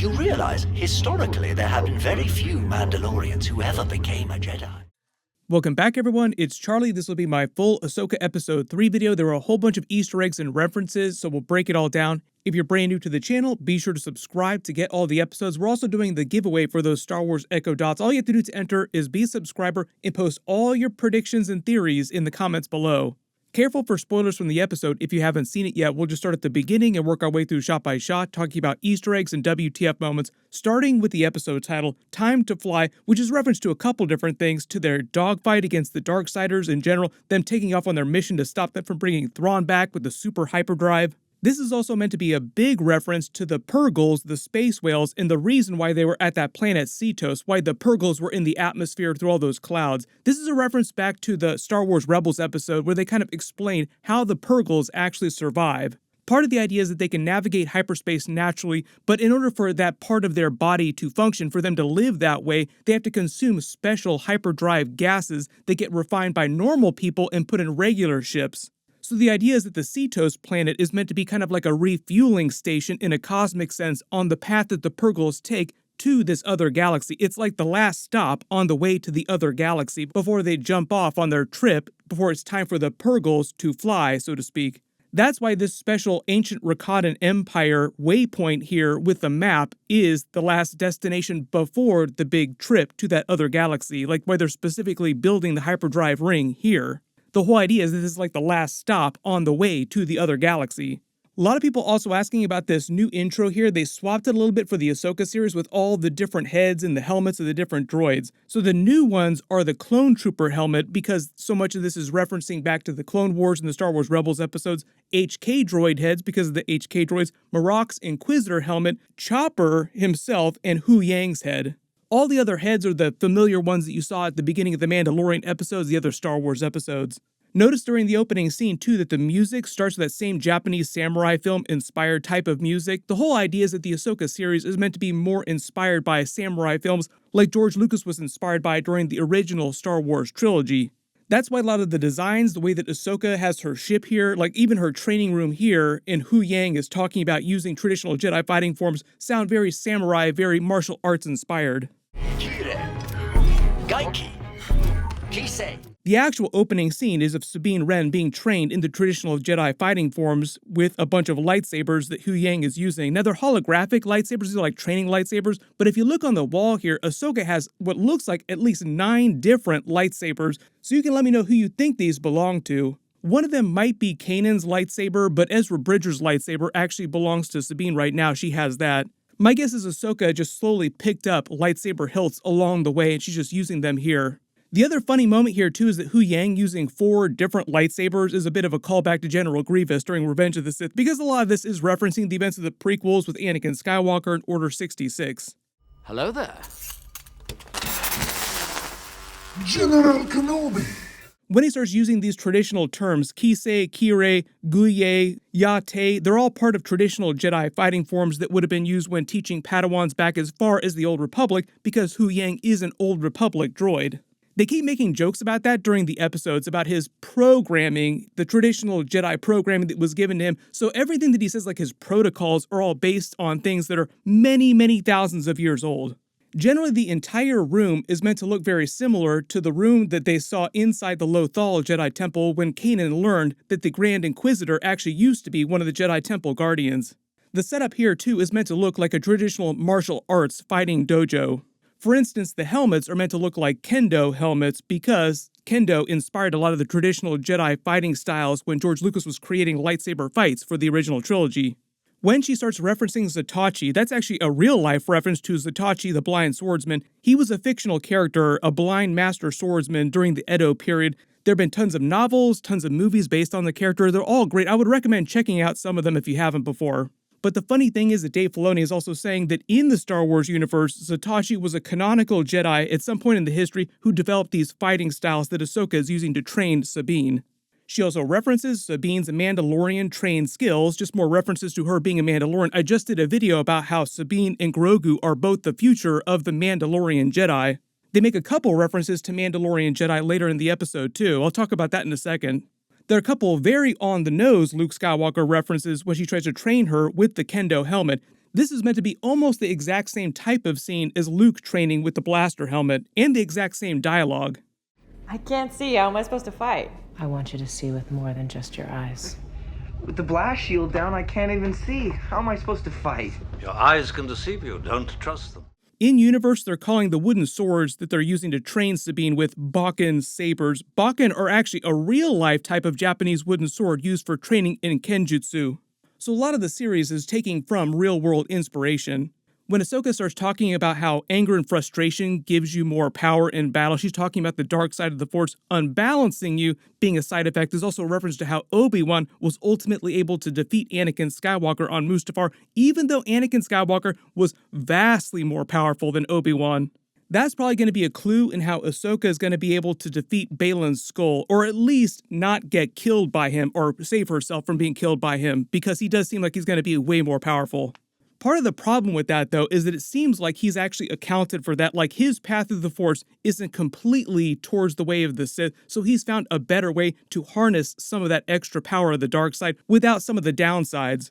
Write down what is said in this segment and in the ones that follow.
You realize, historically, there have been very few Mandalorians who ever became a Jedi. Welcome back, everyone. It's Charlie. This will be my full Ahsoka Episode 3 video. There are a whole bunch of Easter eggs and references, so we'll break it all down. If you're brand new to the channel, be sure to subscribe to get all the episodes. We're also doing the giveaway for those Star Wars Echo Dots. All you have to do to enter is be a subscriber and post all your predictions and theories in the comments below. Careful for spoilers from the episode if you haven't seen it yet. We'll just start at the beginning and work our way through shot by shot, talking about Easter eggs and WTF moments, starting with the episode title, Time to Fly, which is reference to a couple different things, to their dogfight against the Darksiders in general, them taking off on their mission to stop them from bringing Thrawn back with the super hyperdrive. This is also meant to be a big reference to the Purrgils, the space whales, and the reason why they were at that planet Cetos, why the Purrgils were in the atmosphere through all those clouds. This is a reference back to the Star Wars Rebels episode where they kind of explain how the Purrgils actually survive. Part of the idea is that they can navigate hyperspace naturally, but in order for that part of their body to function, for them to live that way, they have to consume special hyperdrive gases that get refined by normal people and put in regular ships. So the idea is that the Cetos planet is meant to be kind of like a refueling station in a cosmic sense on the path that the Purrgils take to this other galaxy. It's like the last stop on the way to the other galaxy before they jump off on their trip, before it's time for the Purrgils to fly, so to speak. That's why this special ancient Rakatan Empire waypoint here with the map is the last destination before the big trip to that other galaxy, like why they're specifically building the hyperdrive ring here. The whole idea is that this is like the last stop on the way to the other galaxy. A lot of people also asking about this new intro here. They swapped it a little bit for the Ahsoka series with all the different heads and the helmets of the different droids. So the new ones are the Clone Trooper helmet, because so much of this is referencing back to the Clone Wars and the Star Wars Rebels episodes. HK droid heads because of the HK droids. Marrok's Inquisitor helmet, Chopper himself, and Hu Yang's head. All the other heads are the familiar ones that you saw at the beginning of the Mandalorian episodes, the other Star Wars episodes. Notice during the opening scene, too, that the music starts with that same Japanese samurai film-inspired type of music. The whole idea is that the Ahsoka series is meant to be more inspired by samurai films like George Lucas was inspired by during the original Star Wars trilogy. That's why a lot of the designs, the way that Ahsoka has her ship here, like even her training room here, and Hu Yang is talking about using traditional Jedi fighting forms, sound very samurai, very martial arts inspired. The actual opening scene is of Sabine Wren being trained in the traditional Jedi fighting forms with a bunch of lightsabers that Hu Yang is using. Now, they're holographic lightsabers, these are like training lightsabers, but if you look on the wall here, Ahsoka has what looks like at least 9 different lightsabers, so you can let me know who you think these belong to. One of them might be Kanan's lightsaber, but Ezra Bridger's lightsaber actually belongs to Sabine right now. She has that. My guess is Ahsoka just slowly picked up lightsaber hilts along the way, and she's just using them here. The other funny moment here, too, is that Hu Yang using 4 different lightsabers is a bit of a callback to General Grievous during Revenge of the Sith, because a lot of this is referencing the events of the prequels with Anakin Skywalker and Order 66. Hello there. General Kenobi. When he starts using these traditional terms, Kisei, Kire, Guye, Yate, they're all part of traditional Jedi fighting forms that would have been used when teaching Padawans back as far as the Old Republic, because Hu Yang is an Old Republic droid. They keep making jokes about that during the episodes, about his programming, the traditional Jedi programming that was given to him. So everything that he says, like his protocols, are all based on things that are many, many thousands of years old. Generally, the entire room is meant to look very similar to the room that they saw inside the Lothal Jedi Temple when Kanan learned that the Grand Inquisitor actually used to be one of the Jedi Temple Guardians. The setup here, too, is meant to look like a traditional martial arts fighting dojo. For instance, the helmets are meant to look like kendo helmets because kendo inspired a lot of the traditional Jedi fighting styles when George Lucas was creating lightsaber fights for the original trilogy. When she starts referencing Zatoichi, that's actually a real-life reference to Zatoichi the Blind Swordsman. He was a fictional character, a blind master swordsman during the Edo period. There have been tons of novels, tons of movies based on the character. They're all great. I would recommend checking out some of them if you haven't before. But the funny thing is that Dave Filoni is also saying that in the Star Wars universe, Zatoichi was a canonical Jedi at some point in the history who developed these fighting styles that Ahsoka is using to train Sabine. She also references Sabine's Mandalorian trained skills, just more references to her being a Mandalorian. I just did a video about how Sabine and Grogu are both the future of the Mandalorian Jedi. They make a couple references to Mandalorian Jedi later in the episode too. I'll talk about that in a second. There are a couple very on-the-nose Luke Skywalker references when she tries to train her with the kendo helmet. This is meant to be almost the exact same type of scene as Luke training with the blaster helmet, and the exact same dialogue. I can't see. How am I supposed to fight? I want you to see with more than just your eyes. With the blast shield down, I can't even see. How am I supposed to fight? Your eyes can deceive you. Don't trust them. In-universe, they're calling the wooden swords that they're using to train Sabine with Bakken sabers. Bakken are actually a real-life type of Japanese wooden sword used for training in kenjutsu. So a lot of the series is taking from real-world inspiration. When Ahsoka starts talking about how anger and frustration gives you more power in battle, she's talking about the dark side of the Force unbalancing you being a side effect. There's also a reference to how Obi-Wan was ultimately able to defeat Anakin Skywalker on Mustafar, even though Anakin Skywalker was vastly more powerful than Obi-Wan. That's probably going to be a clue in how Ahsoka is going to be able to defeat Baylan's Skol, or at least not get killed by him, or save herself from being killed by him, because he does seem like he's going to be way more powerful. Part of the problem with that, though, is that it seems like he's actually accounted for that. Like, his path through the Force isn't completely towards the way of the Sith, so he's found a better way to harness some of that extra power of the dark side without some of the downsides.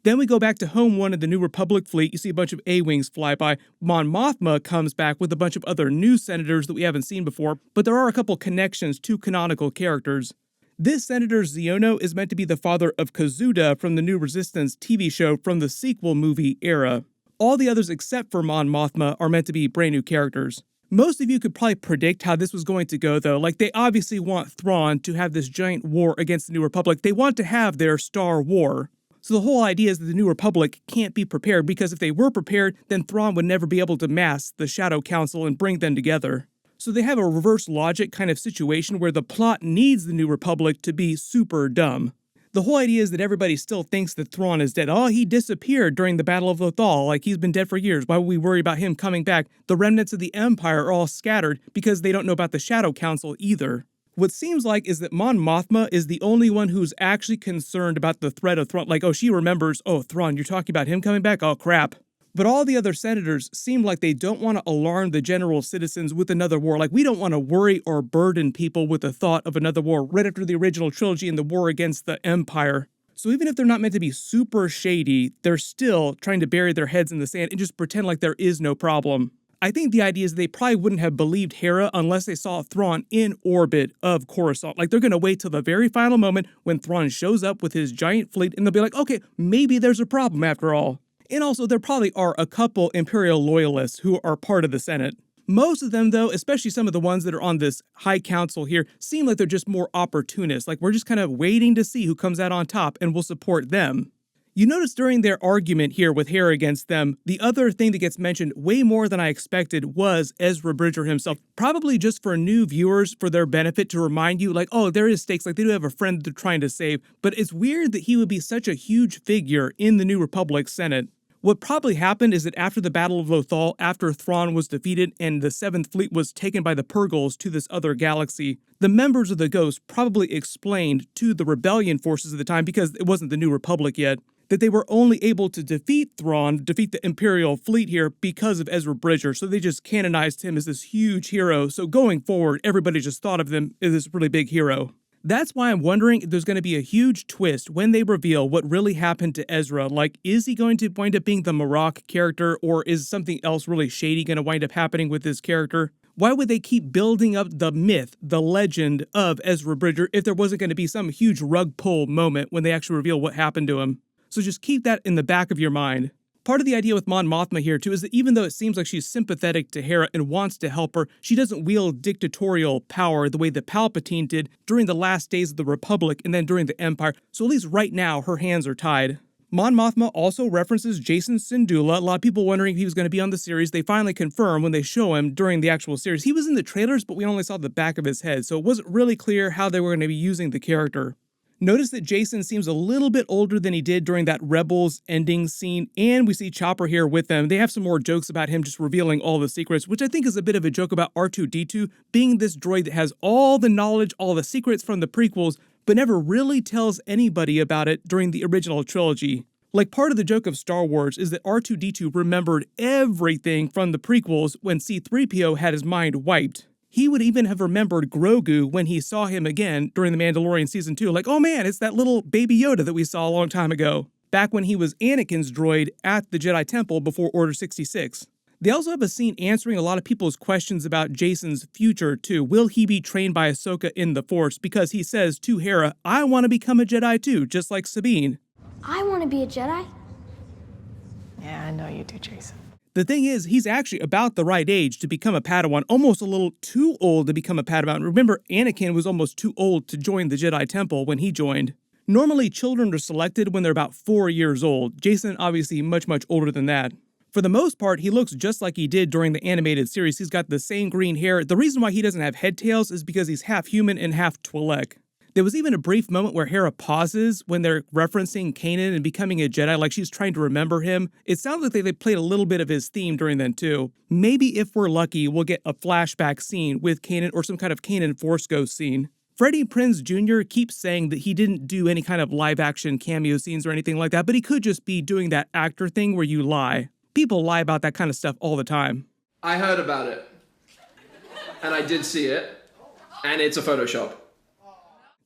Then we go back to Home 1 of the New Republic fleet. You see a bunch of A-Wings fly by. Mon Mothma comes back with a bunch of other new senators that we haven't seen before, but there are a couple connections to canonical characters. This Senator Xiono is meant to be the father of Kazuda from the New Resistance TV show from the sequel movie era. All the others except for Mon Mothma are meant to be brand new characters. Most of you could probably predict how this was going to go, though. Like, they obviously want Thrawn to have this giant war against the New Republic. They want to have their Star War. So the whole idea is that the New Republic can't be prepared, because if they were prepared, then Thrawn would never be able to mass the Shadow Council and bring them together. So they have a reverse logic kind of situation where the plot needs the New Republic to be super dumb. The whole idea is that everybody still thinks that Thrawn is dead. Oh, he disappeared during the Battle of Lothal, like he's been dead for years. Why would we worry about him coming back? The remnants of the Empire are all scattered because they don't know about the Shadow Council either. What seems like is that Mon Mothma is the only one who's actually concerned about the threat of Thrawn. Like, oh, she remembers, oh, Thrawn, you're talking about him coming back? Oh, crap. But all the other senators seem like they don't want to alarm the general citizens with another war. Like, we don't want to worry or burden people with the thought of another war right after the original trilogy and the war against the Empire. So even if they're not meant to be super shady, they're still trying to bury their heads in the sand and just pretend like there is no problem. I think the idea is they probably wouldn't have believed Hera unless they saw Thrawn in orbit of Coruscant. Like, they're going to wait till the very final moment when Thrawn shows up with his giant fleet, and they'll be like, okay, maybe there's a problem after all. And also, there probably are a couple Imperial loyalists who are part of the Senate. Most of them, though, especially some of the ones that are on this high council here, seem like they're just more opportunists. Like, we're just kind of waiting to see who comes out on top, and we'll support them. You notice during their argument here with Hera against them, the other thing that gets mentioned way more than I expected was Ezra Bridger himself. Probably just for new viewers, for their benefit, to remind you, like, oh, there is stakes, like they do have a friend that they're trying to save. But it's weird that he would be such a huge figure in the New Republic Senate. What probably happened is that after the Battle of Lothal, after Thrawn was defeated and the 7th Fleet was taken by the Purrgils to this other galaxy, the members of the Ghost probably explained to the rebellion forces at the time, because it wasn't the New Republic yet, that they were only able to defeat Thrawn, defeat the Imperial fleet here, because of Ezra Bridger. So they just canonized him as this huge hero. So going forward, everybody just thought of him as this really big hero. That's why I'm wondering if there's going to be a huge twist when they reveal what really happened to Ezra. Like, is he going to wind up being the Marrok character, or is something else really shady going to wind up happening with this character? Why would they keep building up the myth, the legend of Ezra Bridger, if there wasn't going to be some huge rug pull moment when they actually reveal what happened to him? So just keep that in the back of your mind. Part of the idea with Mon Mothma here, too, is that even though it seems like she's sympathetic to Hera and wants to help her, she doesn't wield dictatorial power the way that Palpatine did during the last days of the Republic and then during the Empire. So at least right now, her hands are tied. Mon Mothma also references Jason Syndulla. A lot of people wondering if he was going to be on the series. They finally confirm when they show him during the actual series. He was in the trailers, but we only saw the back of his head, so it wasn't really clear how they were going to be using the character. Notice that Jason seems a little bit older than he did during that Rebels ending scene, and we see Chopper here with them. They have some more jokes about him just revealing all the secrets, which I think is a bit of a joke about R2-D2 being this droid that has all the knowledge, all the secrets from the prequels, but never really tells anybody about it during the original trilogy. Like, part of the joke of Star Wars is that R2-D2 remembered everything from the prequels when C-3PO had his mind wiped. He would even have remembered Grogu when he saw him again during The Mandalorian Season 2. Like, oh man, it's that little baby Yoda that we saw a long time ago. back when he was Anakin's droid at the Jedi Temple before Order 66. They also have a scene answering a lot of people's questions about Jacen's future too. Will he be trained by Ahsoka in the Force? Because he says to Hera, I want to become a Jedi too, just like Sabine. I want to be a Jedi. Yeah, I know you do, Jason. The thing is, he's actually about the right age to become a Padawan, almost a little too old to become a Padawan. Remember, Anakin was almost too old to join the Jedi Temple when he joined. Normally, children are selected when they're about 4 years old. Jason, obviously, much older than that. For the most part, he looks just like he did during the animated series. He's got the same green hair. The reason why he doesn't have head tails is because he's half human and half Twi'lek. There was even a brief moment where Hera pauses when they're referencing Kanan and becoming a Jedi, like she's trying to remember him. It sounds like they played a little bit of his theme during then too. Maybe if we're lucky, we'll get a flashback scene with Kanan or some kind of Kanan Force Ghost scene. Freddie Prinze Jr. keeps saying that he didn't do any kind of live-action cameo scenes or anything like that, but he could just be doing that actor thing where you lie. People lie about that kind of stuff all the time. I heard about it, and I did see it, and it's a Photoshop.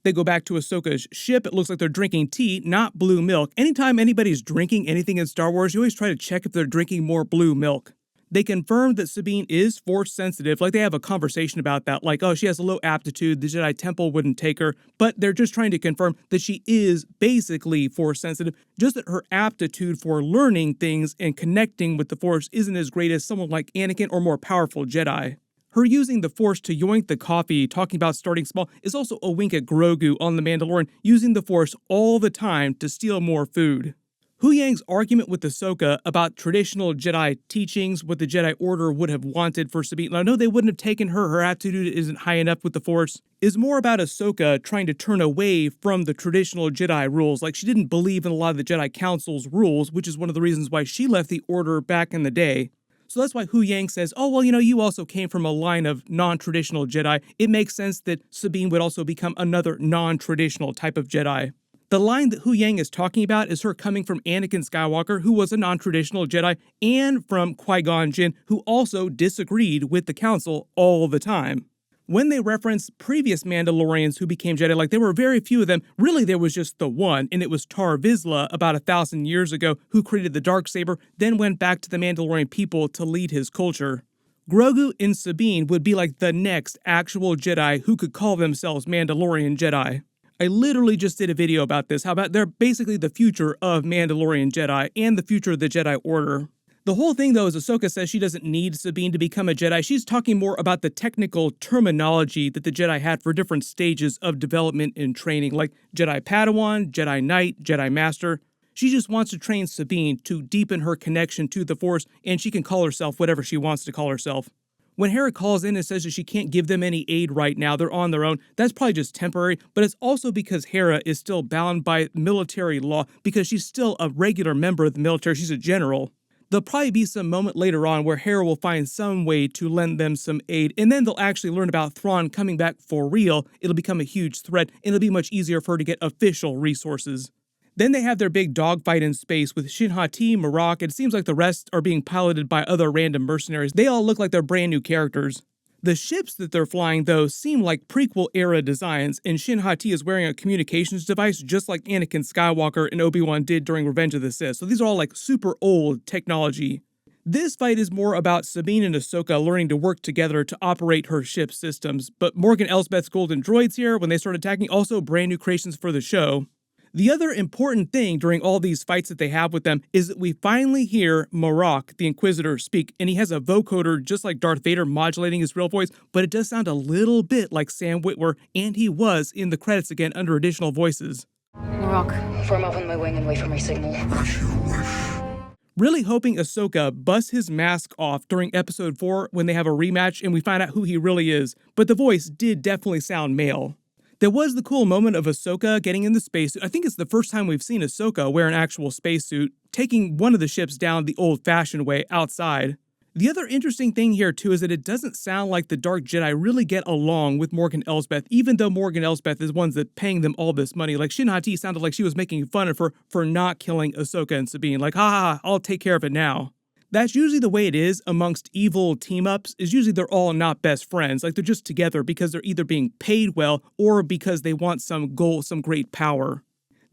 They go back to Ahsoka's ship. It looks like they're drinking tea, not blue milk. Anytime anybody's drinking anything in Star Wars, you always try to check if they're drinking more blue milk. They confirm that Sabine is Force sensitive, like they have a conversation about that, like, oh, she has a low aptitude, the Jedi Temple wouldn't take her, but they're just trying to confirm that she is basically Force sensitive, just that her aptitude for learning things and connecting with the Force isn't as great as someone like Anakin or more powerful Jedi. Her using the Force to yoink the coffee, talking about starting small, is also a wink at Grogu on The Mandalorian, using the Force all the time to steal more food. Huyang's argument with Ahsoka about traditional Jedi teachings, what the Jedi Order would have wanted for Sabine, I know they wouldn't have taken her, her aptitude isn't high enough with the Force, is more about Ahsoka trying to turn away from the traditional Jedi rules. Like, she didn't believe in a lot of the Jedi Council's rules, which is one of the reasons why she left the Order back in the day. So that's why Huyang says, oh, well, you also came from a line of non-traditional Jedi. It makes sense that Sabine would also become another non-traditional type of Jedi. The line that Huyang is talking about is her coming from Anakin Skywalker, who was a non-traditional Jedi, and from Qui-Gon Jinn, who also disagreed with the Council all the time. When they reference previous Mandalorians who became Jedi, like there were very few of them, really there was just the one, and it was Tar Vizsla about 1,000 years ago who created the Darksaber, then went back to the Mandalorian people to lead his culture. Grogu and Sabine would be like the next actual Jedi who could call themselves Mandalorian Jedi. I literally just did a video about this, how about they're basically the future of Mandalorian Jedi and the future of the Jedi Order. The whole thing, though, is Ahsoka says she doesn't need Sabine to become a Jedi. She's talking more about the technical terminology that the Jedi had for different stages of development and training, like Jedi Padawan, Jedi Knight, Jedi Master. She just wants to train Sabine to deepen her connection to the Force, and she can call herself whatever she wants to call herself. When Hera calls in and says that she can't give them any aid right now, they're on their own, that's probably just temporary, but it's also because Hera is still bound by military law because she's still a regular member of the military. She's a general. There'll probably be some moment later on where Hera will find some way to lend them some aid, and then they'll actually learn about Thrawn coming back for real. It'll become a huge threat, and it'll be much easier for her to get official resources. Then they have their big dogfight in space with Shin, Hati, Marrok, and it seems like the rest are being piloted by other random mercenaries. They all look like they're brand new characters. The ships that they're flying, though, seem like prequel-era designs, and Shin Hati is wearing a communications device just like Anakin Skywalker and Obi-Wan did during Revenge of the Sith. So these are all like super old technology. This fight is more about Sabine and Ahsoka learning to work together to operate her ship systems, but Morgan Elsbeth's golden droids here, when they start attacking, also brand new creations for the show. The other important thing during all these fights that they have with them is that we finally hear Marrok, the Inquisitor, speak, and he has a vocoder just like Darth Vader modulating his real voice, but it does sound a little bit like Sam Witwer, and he was in the credits again under additional voices. Marrok, form up on my wing and wait for my signal. As you wish. Really hoping Ahsoka busts his mask off during episode 4 when they have a rematch and we find out who he really is, but the voice did definitely sound male. There was the cool moment of Ahsoka getting in the spacesuit. I think it's the first time we've seen Ahsoka wear an actual spacesuit, taking one of the ships down the old-fashioned way outside. The other interesting thing here, too, is that it doesn't sound like the Dark Jedi really get along with Morgan Elsbeth, even though Morgan Elsbeth is one that's paying them all this money. Like, Shin Hati sounded like she was making fun of her for not killing Ahsoka and Sabine. Like, ha ha, I'll take care of it now. That's usually the way it is amongst evil team-ups, is usually they're all not best friends. Like, they're just together because they're either being paid well or because they want some goal, some great power.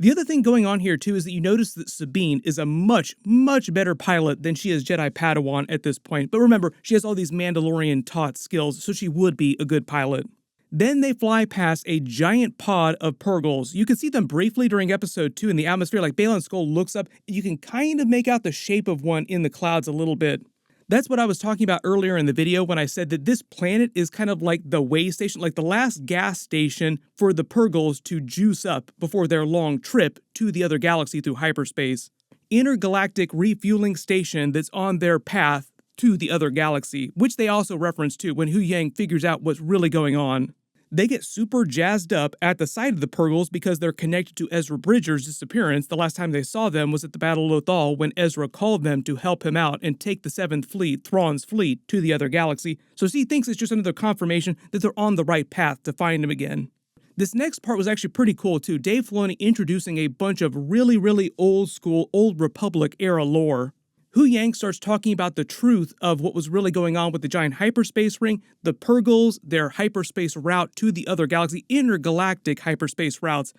The other thing going on here too is that you notice that Sabine is a much, much better pilot than she is Jedi Padawan at this point. But remember, she has all these Mandalorian taught skills, so she would be a good pilot. Then they fly past a giant pod of Purrgils. You can see them briefly during episode 2 in the atmosphere, like Baylan Skol looks up, and you can kind of make out the shape of one in the clouds a little bit. That's what I was talking about earlier in the video when I said that this planet is kind of like the way station, like the last gas station for the Purrgils to juice up before their long trip to the other galaxy through hyperspace. Intergalactic refueling station that's on their path to the other galaxy, which they also reference to when Hu Yang figures out what's really going on. They get super jazzed up at the sight of the Purrgils because they're connected to Ezra Bridger's disappearance. The last time they saw them was at the Battle of Lothal when Ezra called them to help him out and take the 7th Fleet, Thrawn's fleet, to the other galaxy. So he thinks it's just another confirmation that they're on the right path to find him again. This next part was actually pretty cool too. Dave Filoni introducing a bunch of really, really old school, Old Republic era lore. Hu Yang starts talking about the truth of what was really going on with the giant hyperspace ring, the Purrgils, their hyperspace route to the other galaxy, intergalactic hyperspace routes.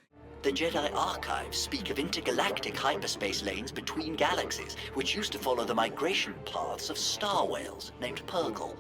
The Jedi archives speak of intergalactic hyperspace lanes between galaxies, which used to follow the migration paths of star whales named Purrgil.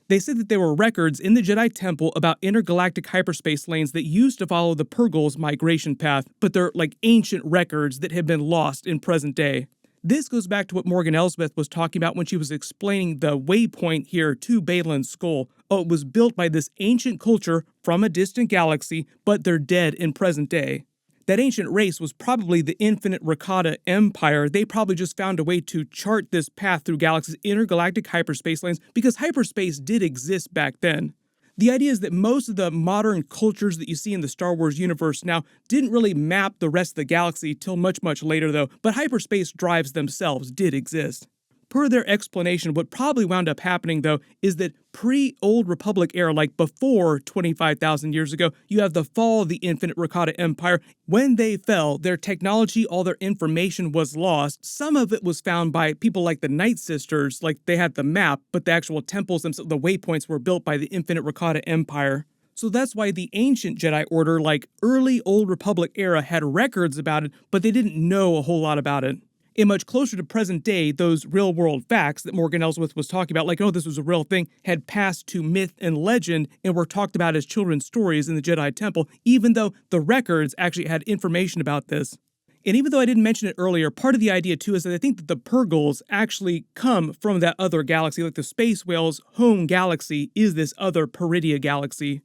They said that there were records in the Jedi Temple about intergalactic hyperspace lanes that used to follow the Purrgils' migration path, but they're like ancient records that have been lost in present day. This goes back to what Morgan Elsbeth was talking about when she was explaining the waypoint here to Baylan Skol. Oh, it was built by this ancient culture from a distant galaxy, but they're dead in present day. That ancient race was probably the Infinite Rakata Empire. They probably just found a way to chart this path through galaxies, intergalactic hyperspace lanes, because hyperspace did exist back then. The idea is that most of the modern cultures that you see in the Star Wars universe now didn't really map the rest of the galaxy till much, much later though, but hyperspace drives themselves did exist. Per their explanation, what probably wound up happening though is that pre-Old Republic era, like before 25,000 years ago, you have the fall of the Infinite Rakata Empire. When they fell, their technology, all their information was lost. Some of it was found by people like the Nightsisters, like they had the map, but the actual temples themselves, the waypoints were built by the Infinite Rakata Empire. So that's why the ancient Jedi Order, like early Old Republic era, had records about it, but they didn't know a whole lot about it. In much closer to present day, those real-world facts that Morgan Elsbeth was talking about, like, oh, this was a real thing, had passed to myth and legend and were talked about as children's stories in the Jedi Temple, even though the records actually had information about this. And even though I didn't mention it earlier, part of the idea, too, is that I think that the Purrgils actually come from that other galaxy, like the Space Whale's home galaxy is this other Purrgia galaxy.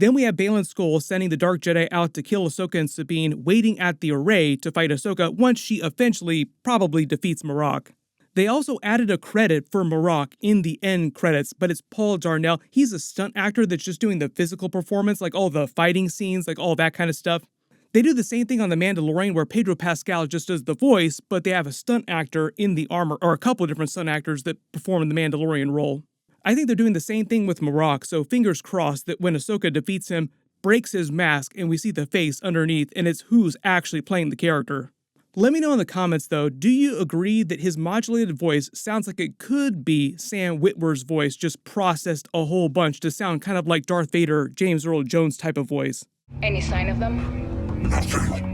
Then we have Baylan Skol sending the Dark Jedi out to kill Ahsoka and Sabine, waiting at the array to fight Ahsoka once she eventually probably defeats Marrok. They also added a credit for Marrok in the end credits, but it's Paul Darnell. He's a stunt actor that's just doing the physical performance, like all the fighting scenes, like all that kind of stuff. They do the same thing on The Mandalorian where Pedro Pascal just does the voice, but they have a stunt actor in the armor, or a couple of different stunt actors that perform the Mandalorian role. I think they're doing the same thing with Marrok, so fingers crossed that when Ahsoka defeats him, breaks his mask, and we see the face underneath, and it's who's actually playing the character. Let me know in the comments though, do you agree that his modulated voice sounds like it could be Sam Witwer's voice just processed a whole bunch to sound kind of like Darth Vader, James Earl Jones type of voice? Any sign of them? Nothing.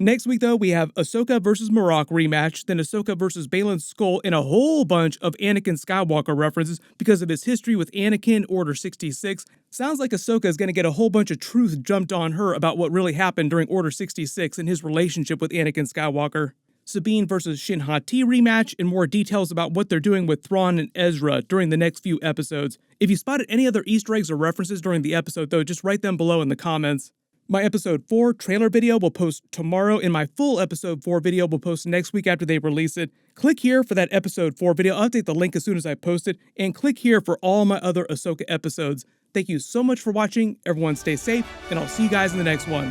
Next week, though, we have Ahsoka versus Marrok rematch, then Ahsoka versus Baylan Skol, and a whole bunch of Anakin Skywalker references because of his history with Anakin, Order 66. Sounds like Ahsoka is going to get a whole bunch of truth jumped on her about what really happened during Order 66 and his relationship with Anakin Skywalker. Sabine versus Shin Hati rematch, and more details about what they're doing with Thrawn and Ezra during the next few episodes. If you spotted any other Easter eggs or references during the episode, though, just write them below in the comments. My episode 4 trailer video will post tomorrow, and my full episode 4 video will post next week after they release it. Click here for that episode 4 video. I'll update the link as soon as I post it, and click here for all my other Ahsoka episodes. Thank you so much for watching. Everyone stay safe, and I'll see you guys in the next one.